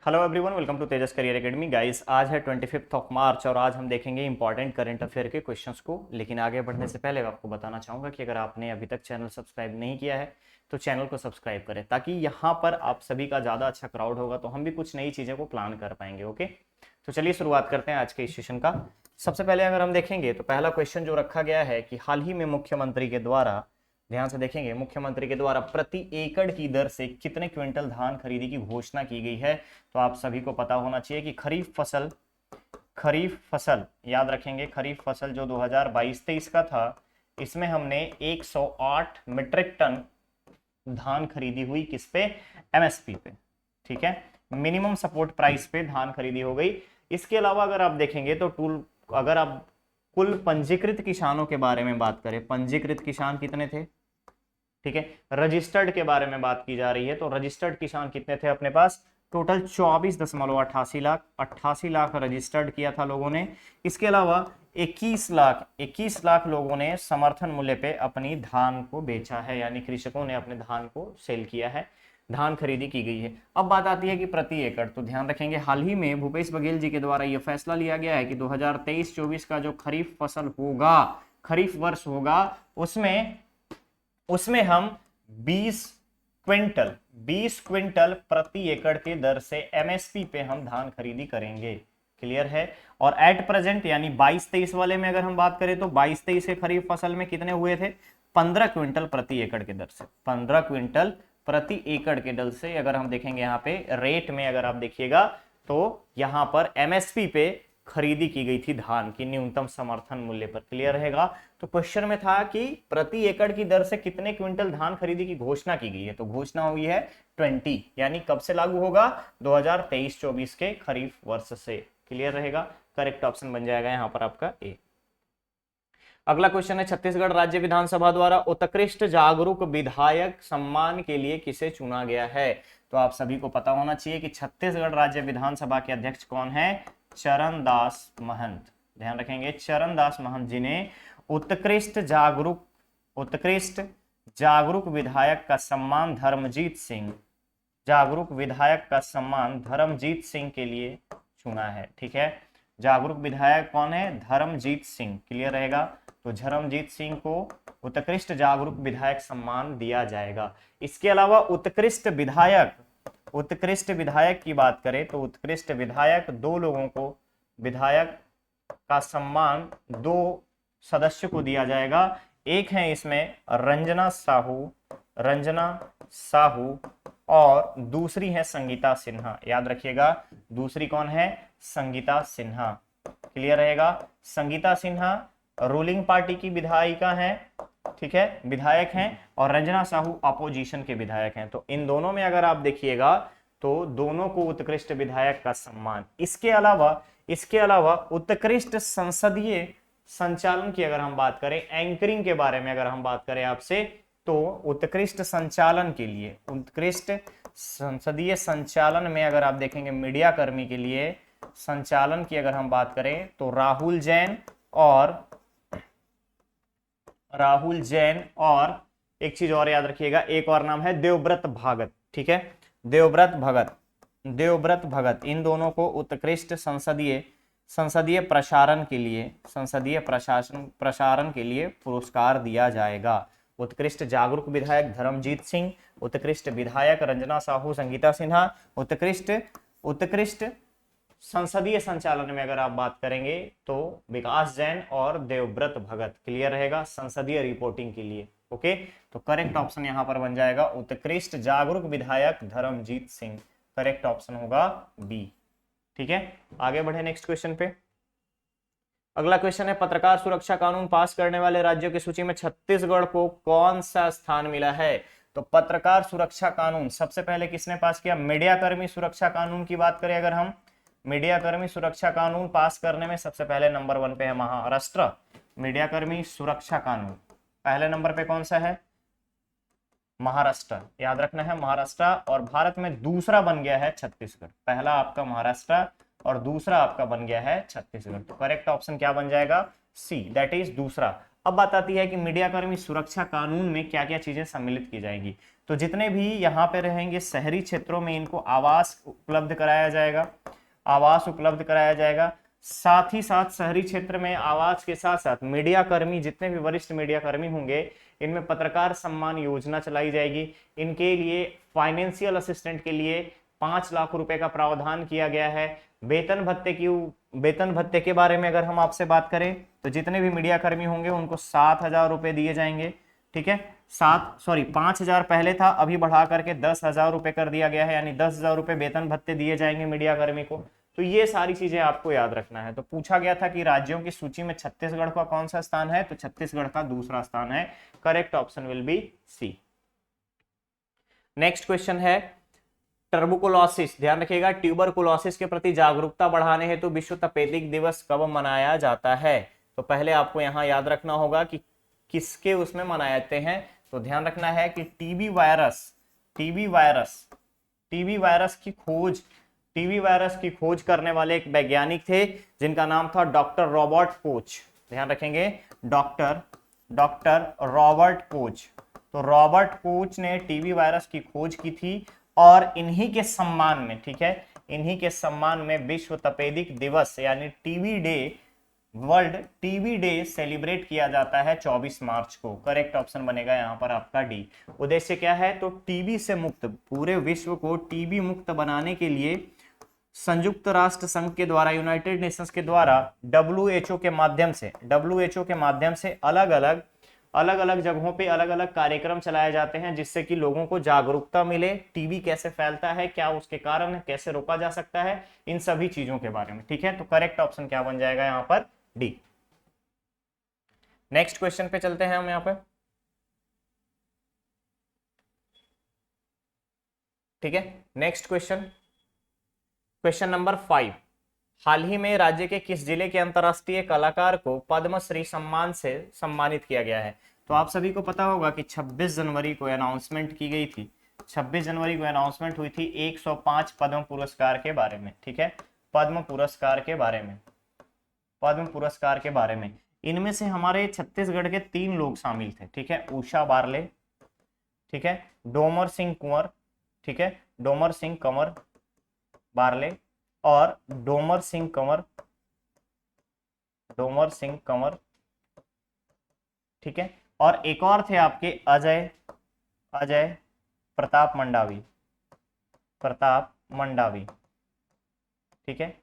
Hello everyone, welcome to Tejas career academy. Guys, आज है 25 March और आज हम देखेंगे इंपॉर्टेंट करंट अफेयर के क्वेश्चंस को। लेकिन आगे बढ़ने से पहले मैं आपको बताना चाहूंगा कि अगर आपने अभी तक चैनल सब्सक्राइब नहीं किया है तो चैनल को सब्सक्राइब करें, ताकि यहाँ पर आप सभी का ज़्यादा अच्छा क्राउड होगा तो हम भी कुछ नई चीज़ें को प्लान कर पाएंगे। ओके, तो चलिए शुरुआत करते हैं आज के इस सेशन का। सबसे पहले अगर हम देखेंगे तो पहला क्वेश्चन जो रखा गया है कि हाल ही में मुख्यमंत्री के द्वारा, ध्यान से देखेंगे, मुख्यमंत्री के द्वारा प्रति एकड़ की दर से कितने क्विंटल धान खरीदी की घोषणा की गई है। तो आप सभी को पता होना चाहिए कि खरीफ फसल याद रखेंगे, खरीफ फसल जो 2022-23 का था, इसमें हमने 108 मीट्रिक टन धान खरीदी हुई। किस पे? एमएसपी पे। ठीक है, मिनिमम सपोर्ट प्राइस पे धान खरीदी हो गई। इसके अलावा अगर आप देखेंगे तो अगर आप कुल पंजीकृत किसानों के बारे में बात करें, पंजीकृत किसान कितने थे? ठीक है, रजिस्टर्ड के बारे में बात की जा रही है तो रजिस्टर्ड किसान कितने थे अपने पास? टोटल 24.88 लाख, 88 लाख रजिस्टर्ड किया था लोगों ने। इसके अलावा 21 लाख लोगों ने समर्थन मूल्य पे अपनी धान को बेचा है, यानी कृषकों ने अपने धान को सेल किया है, धान खरीदी की गई है। अब बात आती है कि प्रति एकड़, तो ध्यान रखेंगे हाल ही में भूपेश बघेल जी के द्वारा यह फैसला लिया गया है कि 2023-24 का जो खरीफ फसल होगा, खरीफ वर्ष होगा, उसमें हम 20 क्विंटल प्रति एकड़ के दर से एमएसपी पे हम धान खरीदी करेंगे। क्लियर है? और एट प्रेजेंट यानी 22-23 वाले में अगर हम बात करें तो 22-23 के खरीफ फसल में कितने हुए थे? 15 क्विंटल प्रति एकड़ के दर से, 15 क्विंटल प्रति एकड़ के दर से। अगर हम देखेंगे यहाँ पे रेट में, अगर आप देखिएगा तो यहाँ पर एमएसपी पे खरीदी की गई थी धान की न्यूनतम समर्थन मूल्य पर। क्लियर रहेगा? तो क्वेश्चन में था कि प्रति एकड़ की दर से कितने क्विंटल धान खरीदी की घोषणा की गई है, तो घोषणा हुई है 20, यानी कब से लागू होगा? 2023-24 के खरीफ वर्ष से। क्लियर रहेगा? करेक्ट ऑप्शन बन जाएगा यहाँ पर आपका ए। अगला क्वेश्चन है, छत्तीसगढ़ राज्य विधानसभा द्वारा उत्कृष्ट जागरूक विधायक सम्मान के लिए किसे चुना गया है? तो आप सभी को पता होना चाहिए कि छत्तीसगढ़ राज्य विधानसभा के अध्यक्ष कौन है? चरणदास महंत। ध्यान रखेंगे, चरणदास महंत जी ने उत्कृष्ट जागरूक विधायक का सम्मान धर्मजीत सिंह के लिए चुना है। ठीक है, जागरूक विधायक कौन है? धर्मजीत सिंह। क्लियर रहेगा? तो धर्मजीत सिंह को उत्कृष्ट जागरूक विधायक सम्मान दिया जाएगा। इसके अलावा उत्कृष्ट विधायक की बात करें तो उत्कृष्ट विधायक, दो लोगों को विधायक का सम्मान दो सदस्य को दिया जाएगा। एक है इसमें रंजना साहू और दूसरी है संगीता सिन्हा। याद रखिएगा, दूसरी कौन है? संगीता सिन्हा। क्लियर रहेगा? संगीता सिन्हा रूलिंग पार्टी की विधायिका हैं, ठीक है, विधायक हैं, और रंजना साहू अपोजिशन के विधायक हैं। तो इन दोनों में अगर आप देखिएगा तो दोनों को उत्कृष्ट विधायक का सम्मान। इसके अलावा उत्कृष्ट संसदीय संचालन की अगर हम बात करें, एंकरिंग के बारे में अगर हम बात करें आपसे, तो उत्कृष्ट संचालन के लिए, उत्कृष्ट संसदीय संचालन में अगर आप देखेंगे मीडिया कर्मी के लिए संचालन की अगर हम बात करें तो राहुल जैन और एक चीज और याद रखिएगा, एक और नाम है देवव्रत भगत। ठीक है, देवव्रत भगत, इन दोनों को उत्कृष्ट संसदीय प्रसारण के लिए पुरस्कार दिया जाएगा। उत्कृष्ट जागरूक विधायक धर्मजीत सिंह, उत्कृष्ट विधायक रंजना साहू, संगीता सिन्हा, उत्कृष्ट संसदीय संचालन में अगर आप बात करेंगे तो विकास जैन और देवव्रत भगत। क्लियर रहेगा? संसदीय रिपोर्टिंग के लिए। ओके, तो करेक्ट ऑप्शन यहां पर बन जाएगा उत्कृष्ट जागरूक विधायक धर्मजीत सिंह। करेक्ट ऑप्शन होगा बी। ठीक है, आगे बढ़े नेक्स्ट क्वेश्चन पे। अगला क्वेश्चन है, पत्रकार सुरक्षा कानून पास करने वाले राज्यों की सूची में छत्तीसगढ़ को कौन सा स्थान मिला है? तो पत्रकार सुरक्षा कानून सबसे पहले किसने पास किया? मीडिया कर्मी सुरक्षा कानून की बात करें अगर हम, मीडिया कर्मी सुरक्षा कानून पास करने में सबसे पहले नंबर 1 पे है महाराष्ट्र। मीडिया कर्मी सुरक्षा कानून पहले नंबर पे कौन सा है? महाराष्ट्र। याद रखना है महाराष्ट्र। और भारत में दूसरा बन गया है छत्तीसगढ़। पहला आपका महाराष्ट्र और दूसरा आपका बन गया है छत्तीसगढ़। तो करेक्ट ऑप्शन क्या बन जाएगा? सी, दैट इज दूसरा। अब बात आती है कि मीडिया कर्मी सुरक्षा कानून में क्या क्या चीजें सम्मिलित की जाएंगी। तो जितने भी यहाँ पे रहेंगे शहरी क्षेत्रों में इनको आवास उपलब्ध कराया जाएगा, आवास उपलब्ध कराया जाएगा। साथ ही साथ शहरी क्षेत्र में आवास के साथ साथ मीडिया कर्मी, जितने भी वरिष्ठ मीडिया कर्मी होंगे, इनमें पत्रकार सम्मान योजना चलाई जाएगी। इनके लिए फाइनेंशियल असिस्टेंट के लिए 5 लाख रुपए का प्रावधान किया गया है। वेतन भत्ते के बारे में अगर हम आपसे बात करें तो जितने भी मीडिया कर्मी होंगे उनको 7,000 रुपए दिए जाएंगे। ठीक है, 5,000 पहले था, अभी बढ़ा करके 10,000 रुपए कर दिया गया है, यानी 10,000 रुपए वेतन भत्ते दिए जाएंगे मीडिया कर्मी को। तो ये सारी चीजें आपको याद रखना है। तो पूछा गया था कि राज्यों की सूची में छत्तीसगढ़ का कौन सा स्थान है, तो छत्तीसगढ़ का दूसरा स्थान है। Correct option will be C. Next question है टर्बुकुलोसिस, ध्यान रखिएगा, ट्यूबरकुलोसिस के प्रति जागरूकता बढ़ाने हेतु विश्व तपेदिक दिवस कब मनाया जाता है। तो पहले आपको यहां याद रखना होगा कि किसके उसमें मनाए जाते हैं। तो ध्यान रखना है कि टीबी वायरस की खोज करने वाले एक वैज्ञानिक थे जिनका नाम था डॉक्टर रॉबर्ट कोच। ध्यान रखेंगे, डॉक्टर रॉबर्ट कोच। तो रॉबर्ट कोच ने टीबी वायरस की खोज की थी और इन्हीं के सम्मान में, ठीक है, इन्हीं के सम्मान में विश्व तपेदिक दिवस यानी TB day, world TB day celebrate किया जाता है 24 मार्च को। करेक्ट ऑप्शन बनेगा यहाँ पर आपका डी। उद्देश्य क्या है, तो टीबी से मुक्त, पूरे विश्व को टीबी मुक्त बनाने के लिए संयुक्त राष्ट्र संघ के द्वारा, यूनाइटेड नेशंस के द्वारा डब्ल्यूएचओ के माध्यम से अलग अलग जगहों पे अलग अलग कार्यक्रम चलाए जाते हैं जिससे कि लोगों को जागरूकता मिले, टीबी कैसे फैलता है, क्या उसके कारण, कैसे रोका जा सकता है, इन सभी चीजों के बारे में। ठीक है, तो करेक्ट ऑप्शन क्या बन जाएगा यहाँ पर, डी। नेक्स्ट क्वेश्चन पे चलते हैं हम यहाँ पे। ठीक है, नेक्स्ट क्वेश्चन नंबर 5। हाल ही में राज्य के किस जिले के अंतर्राष्ट्रीय कलाकार को पद्मश्री सम्मान से सम्मानित किया गया है। तो आप सभी को पता होगा कि 26 जनवरी को अनाउंसमेंट की गई थी, 26 जनवरी को अनाउंसमेंट हुई थी 105 पद्म पुरस्कार के बारे में। ठीक है, पद्म पुरस्कार के बारे में इनमें से हमारे छत्तीसगढ़ के 3 लोग शामिल थे। ठीक है, उषा बारले, ठीक है, डोमर सिंह कुंवर, ठीक है, डोमर सिंह कंवर बारले और डोमर सिंह कंवर। ठीक है, और एक और थे आपके अजय प्रताप मंडावी। ठीक है,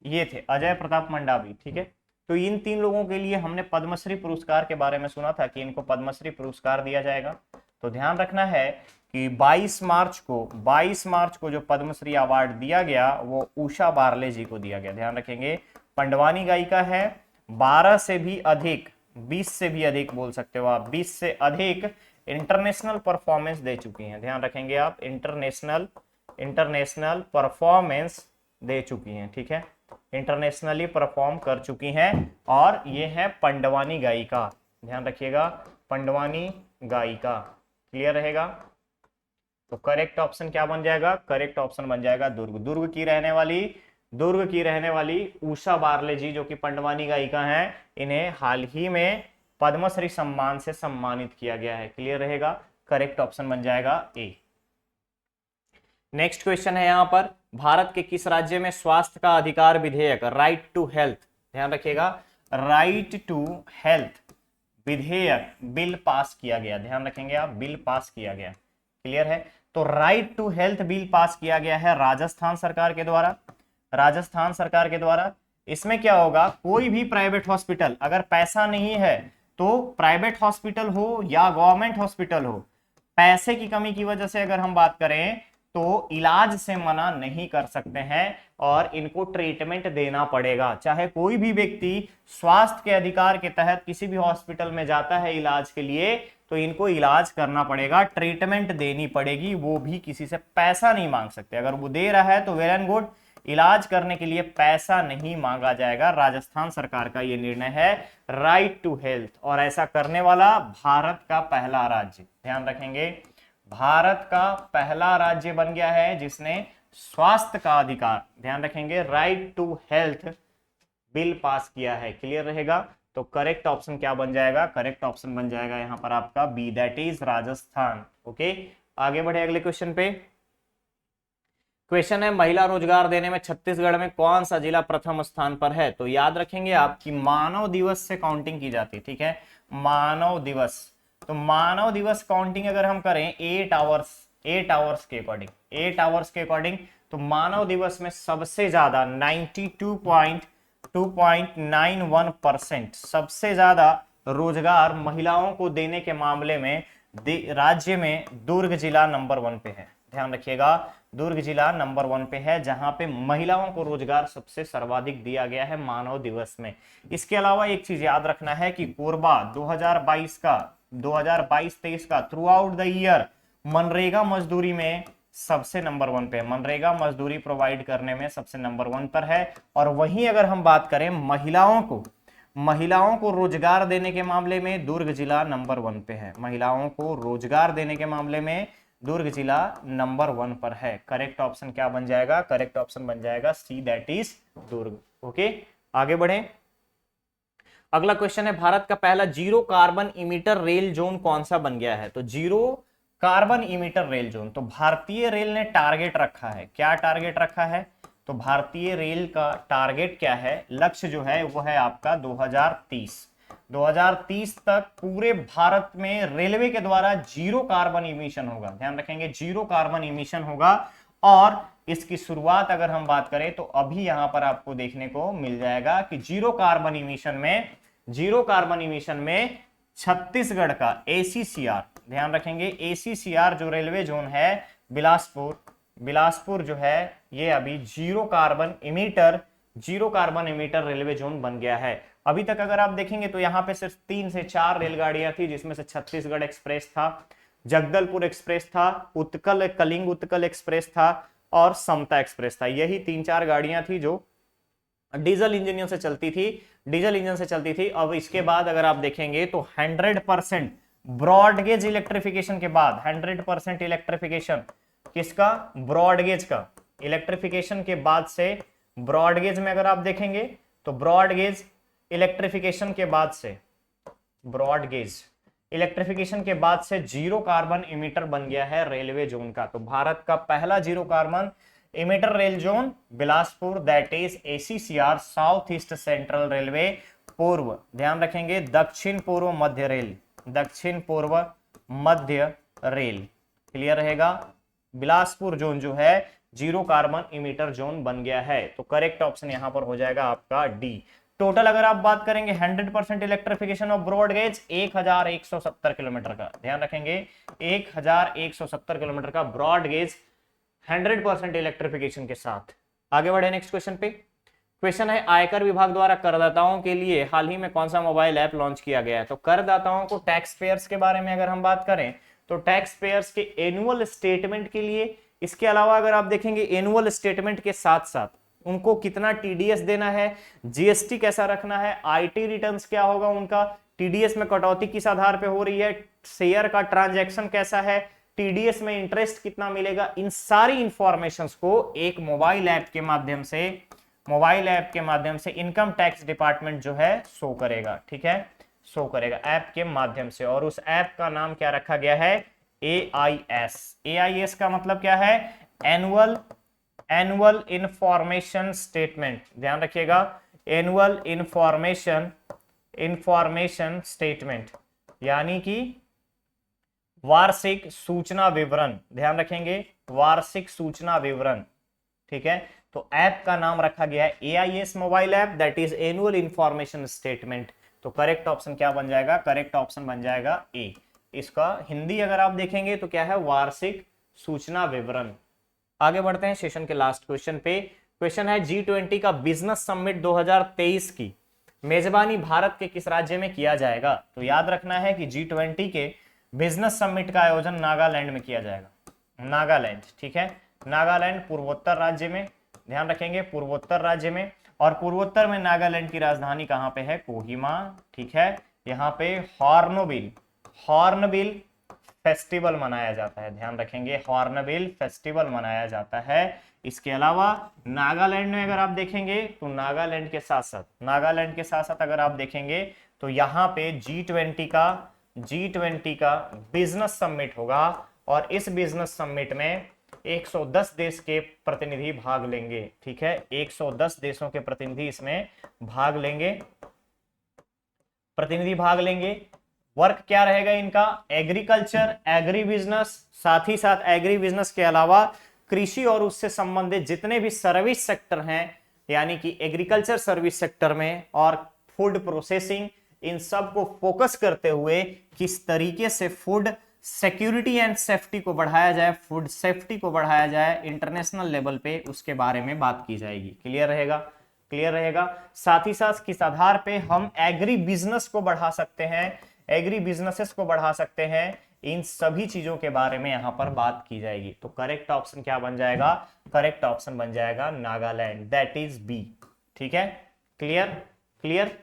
ये थे अजय प्रताप मंडावी। ठीक है, तो इन 3 लोगों के लिए हमने पद्मश्री पुरस्कार के बारे में सुना था कि इनको पद्मश्री पुरस्कार दिया जाएगा। तो ध्यान रखना है कि 22 मार्च को जो पद्मश्री अवार्ड दिया गया वो उषा बारले जी को दिया गया। ध्यान रखेंगे, पंडवानी गायिका है, 12 से भी अधिक, 20 से भी अधिक बोल सकते हो आप, 20 से अधिक इंटरनेशनल परफॉर्मेंस दे चुकी हैं। ध्यान रखेंगे आप, इंटरनेशनल परफॉर्मेंस दे चुकी हैं। ठीक है, इंटरनेशनली परफॉर्म कर चुकी हैं और ये है पंडवानी गायिका। ध्यान रखिएगा, पंडवानी गायिका। क्लियर रहेगा। तो करेक्ट ऑप्शन क्या बन जाएगा, करेक्ट ऑप्शन बन जाएगा दुर्ग की रहने वाली उषा बारले जी जो कि पंडवानी गायिका हैं, इन्हें हाल ही में पद्मश्री सम्मान से सम्मानित किया गया है। क्लियर रहेगा, करेक्ट ऑप्शन बन जाएगा ए। नेक्स्ट क्वेश्चन है यहाँ पर, भारत के किस राज्य में स्वास्थ्य का अधिकार विधेयक राइट टू हेल्थ, ध्यान रखिएगा, राइट टू हेल्थ विधेयक बिल पास किया गया। ध्यान रखेंगे आप, बिल पास किया गया। क्लियर है, तो right to health bill pass किया गया है राजस्थान सरकार के द्वारा। इसमें क्या होगा, कोई भी प्राइवेट हॉस्पिटल, अगर पैसा नहीं है तो प्राइवेट हॉस्पिटल हो या गवर्नमेंट हॉस्पिटल हो, पैसे की कमी की वजह से अगर हम बात करें तो इलाज से मना नहीं कर सकते हैं और इनको ट्रीटमेंट देना पड़ेगा। चाहे कोई भी व्यक्ति स्वास्थ्य के अधिकार के तहत किसी भी हॉस्पिटल में जाता है इलाज के लिए तो इनको इलाज करना पड़ेगा, ट्रीटमेंट देनी पड़ेगी, वो भी किसी से पैसा नहीं मांग सकते। अगर वो दे रहा है तो वेल एंड गुड, इलाज करने के लिए पैसा नहीं मांगा जाएगा। राजस्थान सरकार का ये निर्णय है, राइट टू हेल्थ, और ऐसा करने वाला भारत का पहला राज्य, ध्यान रखेंगे, भारत का पहला राज्य बन गया है जिसने स्वास्थ्य का अधिकार, ध्यान रखेंगे, right to health bill pass किया है। क्लियर रहेगा, तो करेक्ट ऑप्शन क्या बन जाएगा, करेक्ट ऑप्शन बन जाएगा यहाँ पर आपका B, that is Rajasthan. Okay, आगे बढ़े अगले क्वेश्चन पे। क्वेश्चन है महिला रोजगार देने में छत्तीसगढ़ में कौन सा जिला प्रथम स्थान पर है। तो याद रखेंगे आपकी मानव दिवस से काउंटिंग की जाती है, ठीक है, मानव दिवस। तो मानव दिवस काउंटिंग अगर हम करें 8 आवर्स के अकॉर्डिंग, 8 आवर्स के अकॉर्डिंग, तो मानव दिवस में सबसे ज्यादा 92.91% सबसे ज्यादा रोजगार महिलाओं को देने के मामले में राज्य में दुर्ग जिला नंबर 1 पे है। ध्यान रखिएगा, दुर्ग जिला नंबर 1 पे है, जहां पे महिलाओं को रोजगार सबसे सर्वाधिक दिया गया है मानव दिवस में। इसके अलावा एक चीज याद रखना है कि कोरबा 2022-23 का through out the year MNREGA मजदूरी में सबसे नंबर 1 पे है, मनरेगा मजदूरी प्रोवाइड करने में सबसे नंबर 1 पर है। और वहीं अगर हम बात करें महिलाओं को रोजगार देने के मामले में दुर्ग जिला नंबर 1 पे है, महिलाओं को रोजगार देने के मामले में दुर्ग जिला नंबर 1 पर है। करेक्ट ऑप्शन क्या बन जाएगा, करेक्ट ऑप्शन बन जाएगा सी, दैट इज दुर्ग। ओके, आगे बढ़े। अगला क्वेश्चन है भारत का पहला zero carbon emitter rail zone कौन सा बन गया है। तो zero carbon emitter rail zone, तो भारतीय रेल ने टारगेट रखा है, क्या टारगेट रखा है, तो भारतीय रेल का टारगेट क्या है, लक्ष्य जो है वो है आपका 2030 तक पूरे भारत में रेलवे के द्वारा जीरो कार्बन इमिशन होगा। ध्यान रखेंगे, जीरो कार्बन इमिशन होगा। और इसकी शुरुआत अगर हम बात करें तो अभी यहां पर आपको देखने को मिल जाएगा कि जीरो कार्बन इमिशन में छत्तीसगढ़ का एसीसीआर, ध्यान रखेंगे एसीसीआर जो रेलवे जोन है बिलासपुर जो है ये अभी zero carbon emitter railway zone बन गया है। अभी तक अगर आप देखेंगे तो यहाँ पे सिर्फ 3 से 4 रेलगाड़ियां थी, जिसमें से छत्तीसगढ़ एक्सप्रेस था, जगदलपुर एक्सप्रेस था, कलिंग उत्कल एक्सप्रेस था और समता एक्सप्रेस था। यही 3-4 गाड़ियां थी जो डीजल इंजन से चलती थी। अब इसके बाद अगर आप देखेंगे तो 100% ब्रॉडगेज इलेक्ट्रिफिकेशन के बाद 100% इलेक्ट्रिफिकेशन किसका, ब्रॉडगेज का, इलेक्ट्रिफिकेशन के बाद से ब्रॉडगेज में अगर आप देखेंगे तो ब्रॉडगेज इलेक्ट्रिफिकेशन के बाद से जीरो कार्बन इमिटर बन गया है रेलवे जोन का। तो भारत का पहला zero carbon emitter rail zone Bilaspur, that is SECR, South East Central Railway पूर्व, ध्यान रखेंगे दक्षिण पूर्व मध्य रेल, क्लियर रहेगा। बिलासपुर जोन जो है जीरो कार्बन इमिटर जोन बन गया है। तो करेक्ट ऑप्शन यहां पर हो जाएगा आपका डी। टोटल अगर आप बात करेंगे 100% electrification of broad gauge 1170 kilometre का, ध्यान रखेंगे 1170 किलोमीटर का ब्रॉड गेज 100% इलेक्ट्रिफिकेशन के साथ। आगे बढ़े नेक्स्ट क्वेश्चन पे। क्वेश्चन है आयकर विभाग द्वारा करदाताओं के लिए हाल ही में कौन सा मोबाइल ऐप लॉन्च किया गया है। तो करदाताओं को टैक्स पेयर्स के बारे में अगर हम बात करें तो टैक्स पेयर्स के एनुअल स्टेटमेंट के लिए, इसके अलावा अगर आप देखेंगे एनुअल स्टेटमेंट के साथ साथ उनको कितना टीडीएस देना है, जीएसटी कैसा रखना है, आईटी रिटर्न्स क्या होगा उनका, टीडीएस में कटौती किस आधार पे हो रही है, शेयर का ट्रांजैक्शन कैसा है, टीडीएस में इंटरेस्ट कितना मिलेगा, इन सारी इंफॉर्मेशंस को एक मोबाइल ऐप के माध्यम से इनकम टैक्स डिपार्टमेंट जो है शो करेगा, ठीक है, शो करेगा ऐप के माध्यम से। और उस ऐप का नाम क्या रखा गया है, AIS का मतलब क्या है, एनुअल इंफॉर्मेशन स्टेटमेंट, ध्यान रखिएगा एनुअल इंफॉर्मेशन स्टेटमेंट यानी कि वार्षिक सूचना विवरण, ध्यान रखेंगे वार्षिक सूचना विवरण, ठीक है। तो ऐप का नाम रखा गया है AIS mobile app, that is annual information statement. तो करेक्ट ऑप्शन क्या बन जाएगा, करेक्ट ऑप्शन बन जाएगा ए। इसका हिंदी अगर आप देखेंगे तो क्या है, वार्षिक सूचना विवरण। आगे बढ़ते हैं सेशन के लास्ट क्वेश्चन पे। क्वेश्चन है G20 का बिजनेस समिट 2023 की मेजबानी भारत के किस राज्य में किया जाएगा। तो याद रखना है कि G20 के बिजनेस समिट का आयोजन नागालैंड में किया जाएगा, नागालैंड, ठीक है, नागालैंड पूर्वोत्तर राज्य में, ध्यान रखेंगे पूर्वोत्तर राज्य में। और पूर्वोत्तर में नागालैंड की राजधानी कहां पे है, कोहिमा, ठीक है। यहाँ पे हॉर्नबिल फेस्टिवल मनाया जाता है, ध्यान रखेंगे, हॉर्नबिल फेस्टिवल मनाया जाता है। इसके अलावा नागालैंड में अगर आप देखेंगे तो नागालैंड के साथ साथ अगर आप देखेंगे तो यहाँ पे G20 का बिजनेस समिट होगा और इस बिजनेस समिट में 110 देश के प्रतिनिधि भाग लेंगे। ठीक है, 110 देशों के प्रतिनिधि इसमें भाग लेंगे। वर्क क्या रहेगा इनका? एग्रीकल्चर, एग्री बिजनेस, साथ ही साथ एग्री बिजनेस के अलावा कृषि और उससे संबंधित जितने भी सर्विस सेक्टर हैं, यानी कि एग्रीकल्चर सर्विस सेक्टर में और फूड प्रोसेसिंग, इन सब को फोकस करते हुए किस तरीके से फूड सिक्योरिटी एंड सेफ्टी को बढ़ाया जाए, फूड सेफ्टी को बढ़ाया जाए इंटरनेशनल लेवल पे, उसके बारे में बात की जाएगी। क्लियर रहेगा। साथ ही साथ किस आधार पे हम एग्री बिजनेस को बढ़ा सकते हैं, एग्री बिजनेसेस को बढ़ा सकते हैं, इन सभी चीजों के बारे में यहां पर बात की जाएगी। तो करेक्ट ऑप्शन क्या बन जाएगा? करेक्ट ऑप्शन बन जाएगा नागालैंड, दैट इज बी। ठीक है, क्लियर,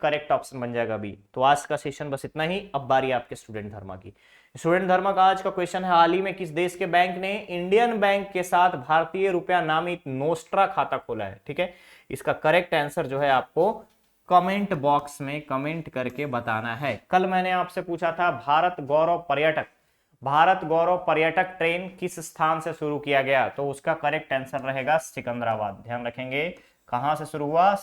करेक्ट ऑप्शन बन जाएगा बी। तो आज का सेशन बस इतना ही। अब बारी आपके स्टूडेंट धर्मा की। स्टूडेंट धर्मा का आज का क्वेश्चन है, हाल ही में किस देश के बैंक ने इंडियन बैंक के साथ भारतीय रुपया नामित नोस्ट्रा खाता खोला है? ठीक है, इसका करेक्ट आंसर जो है आपको कमेंट बॉक्स में कमेंट करके बताना है। कल मैंने आपसे पूछा था भारत गौरव पर्यटक ट्रेन किस स्थान से शुरू किया गया? तो उसका करेक्ट आंसर रहेगा सिकंदराबाद। ध्यान रखेंगे, कहां से शुरू हुआ?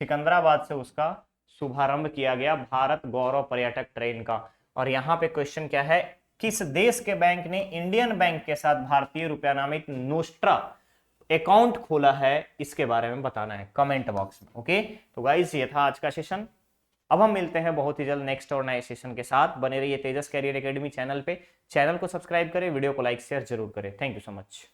सिकंदराबाद से उसका शुभारंभ किया गया, भारत गौरव पर्यटक ट्रेन का। और यहां पे क्वेश्चन क्या है? किस देश के बैंक ने इंडियन बैंक के साथ भारतीय रुपया नामित नोस्ट्रा अकाउंट खोला है? इसके बारे में बताना है कमेंट बॉक्स में। ओके, तो गाइस ये था आज का सेशन। अब हम मिलते हैं बहुत ही जल्द नेक्स्ट और नए सेशन के साथ। बने रहिए तेजस कैरियर एकेडमी चैनल पे। चैनल को सब्सक्राइब करें, वीडियो को लाइक शेयर जरूर करें। Thank you so much.